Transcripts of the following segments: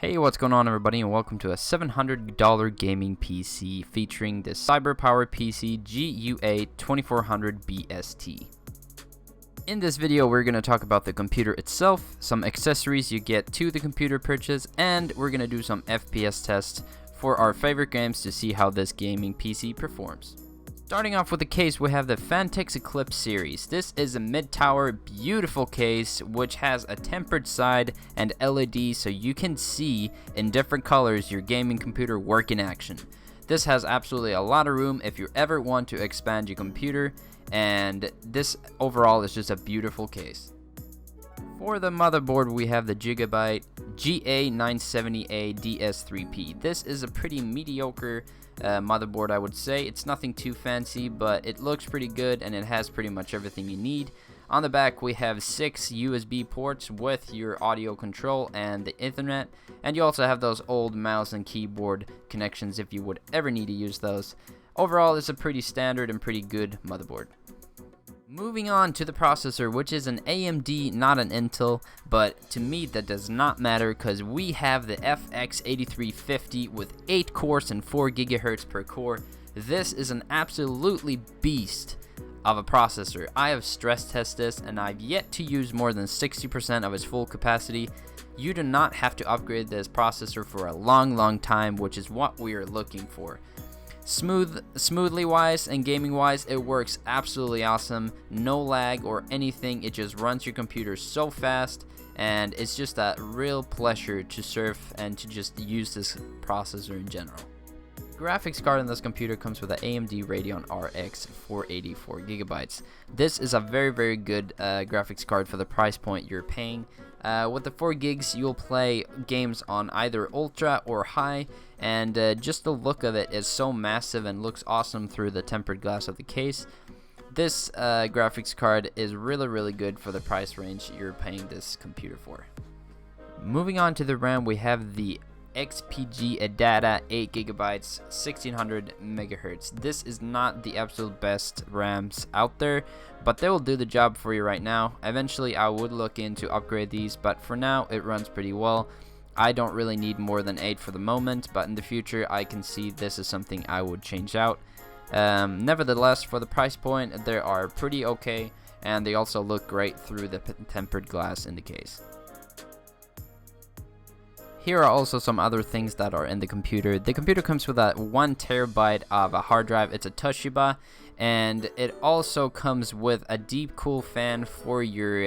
Hey, what's going on everybody, and welcome to a $700 gaming PC featuring the CyberPower PC GUA 2400 BST. In this video, we're going to talk about the computer itself, some accessories you get to the computer purchase, and we're going to do some FPS tests for our favorite games to see how this gaming PC performs. Starting off with the case, we have the Phantix Eclipse series. This is a mid-tower, beautiful case which has a tempered side and LED so you can see in different colors your gaming computer work in action. This has absolutely a lot of room if you ever want to expand your computer, and this overall is just a beautiful case. For the motherboard, we have the Gigabyte GA970A DS3P. This is a pretty mediocre motherboard, I would say. It's nothing too fancy, but it looks pretty good and it has pretty much everything you need. On the back, we have 6 USB ports with your audio control and the Ethernet, and you also have those old mouse and keyboard connections if you would ever need to use those. Overall, it's a pretty standard and pretty good motherboard. Moving on to the processor, which is an AMD, not an Intel, but to me that does not matter because we have the FX8350 with 8 cores and 4 GHz per core. This is an absolutely beast of a processor. I have stress tested this and I've yet to use more than 60% of its full capacity. You do not have to upgrade this processor for a long time, which is what we are looking for. Smoothly wise and gaming wise, it works absolutely awesome. No lag or anything. It just runs your computer so fast, and it's just a real pleasure to surf and to just use this processor in general. Graphics card in this computer comes with an AMD Radeon RX 484 GB. This is a very good graphics card for the price point you're paying. With the 4 gigs, you'll play games on either ultra or high, and just the look of it is so massive and looks awesome through the tempered glass of the case. This graphics card is really good for the price range you're paying this computer for. Moving on to the RAM, we have the XPG Adata 8GB 1600 MHz. This is not the absolute best RAMs out there, but they will do the job for you right now. Eventually I would look into upgrade these, but for now it runs pretty well. I don't really need more than 8 for the moment, but in the future I can see this is something I would change out. Nevertheless, for the price point, they are pretty okay, and they also look great through the tempered glass in the case. Here are also some other things that are in the computer. The computer comes with a 1 TB of a hard drive. It's a Toshiba, and it also comes with a deep cool fan for your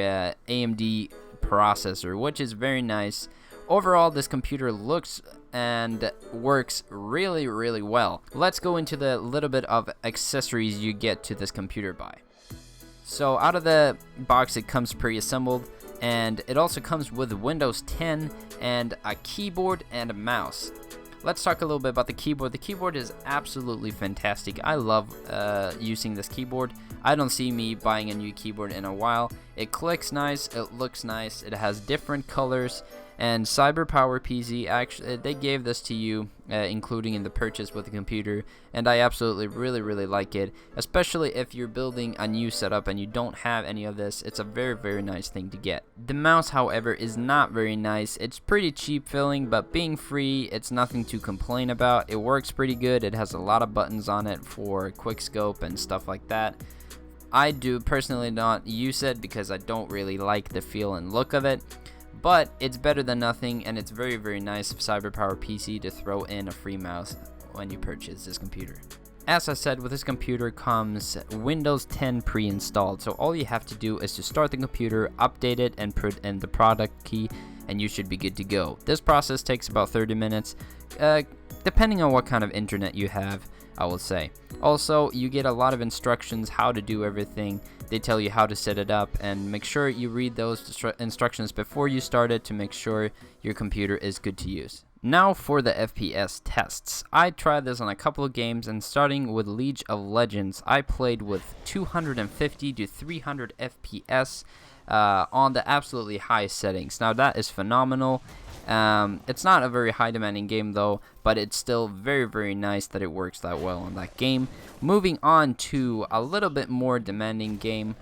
AMD processor, which is very nice. Overall, this computer looks and works really well. Let's go into the little bit of accessories you get to this computer by. So out of the box, it comes pre-assembled, and it also comes with Windows 10 and a keyboard and a mouse. Let's talk a little bit about the keyboard. The keyboard is absolutely fantastic. I love using this keyboard. I don't see me buying a new keyboard in a while. It clicks nice, it looks nice, it has different colors, and CyberPower PC, actually they gave this to you including in the purchase with the computer, and I absolutely really like it, especially if you're building a new setup and you don't have any of this. It's a very nice thing to get. The mouse, however, is not very nice. It's pretty cheap feeling, but being free, it's nothing to complain about. It works pretty good. It has a lot of buttons on it for quick scope and stuff like that. I do personally not use it because I don't really like the feel and look of it, but it's better than nothing, and it's very nice of CyberPower PC to throw in a free mouse when you purchase this computer. As I said, with this computer comes Windows 10 pre-installed, so all you have to do is to start the computer, update it, and put in the product key, and you should be good to go. This process takes about 30 minutes, depending on what kind of internet you have, I will say. Also, you get a lot of instructions how to do everything. They tell you how to set it up, and make sure you read those instructions before you start it to make sure your computer is good to use. Now for the FPS tests. I tried this on a couple of games, and starting with League of Legends, I played with 250 to 300 FPS on the absolutely highest settings. Now that is phenomenal. It's not a very high demanding game though, but it's still very nice that it works that well on that game. Moving on to a little bit more demanding game.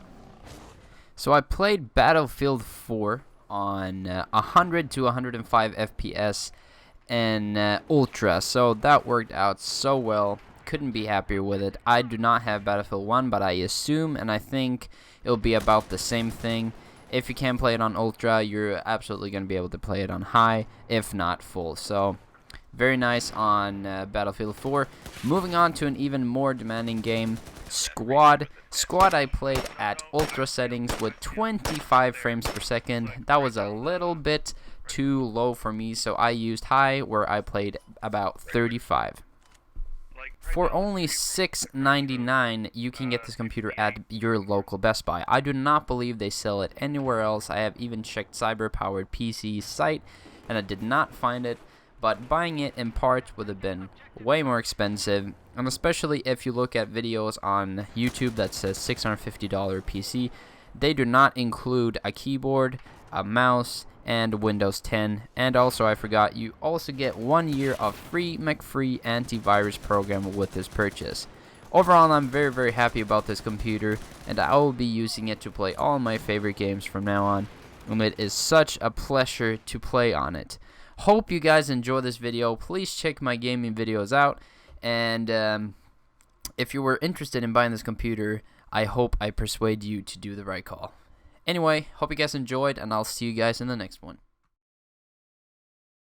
So I played Battlefield 4 on 100 to 105 FPS and Ultra, so that worked out so well. Couldn't be happier with it. I do not have Battlefield 1, but I assume and I think it'll be about the same thing. If you can play it on Ultra, you're absolutely going to be able to play it on high, if not full. So very nice on Battlefield 4. Moving on to an even more demanding game, Squad. Squad I played at Ultra settings with 25 frames per second. That was a little bit too low for me, so I used high, where I played about 35. For only $6.99, you can get this computer at your local Best Buy. I do not believe they sell it anywhere else. I have even checked Cyber-Powered PC site, and I did not find it. But buying it in parts would have been way more expensive, and especially if you look at videos on YouTube that says $650 PC, they do not include a keyboard, a mouse, and Windows 10. And also, I forgot, you also get 1 year of free McFree antivirus program with this purchase. Overall, I'm very happy about this computer, and I will be using it to play all my favorite games from now on, and it is such a pleasure to play on it. Hope you guys enjoy this video. Please check my gaming videos out, and if you were interested in buying this computer, I hope I persuade you to do the right call. Anyway, hope you guys enjoyed, and I'll see you guys in the next one.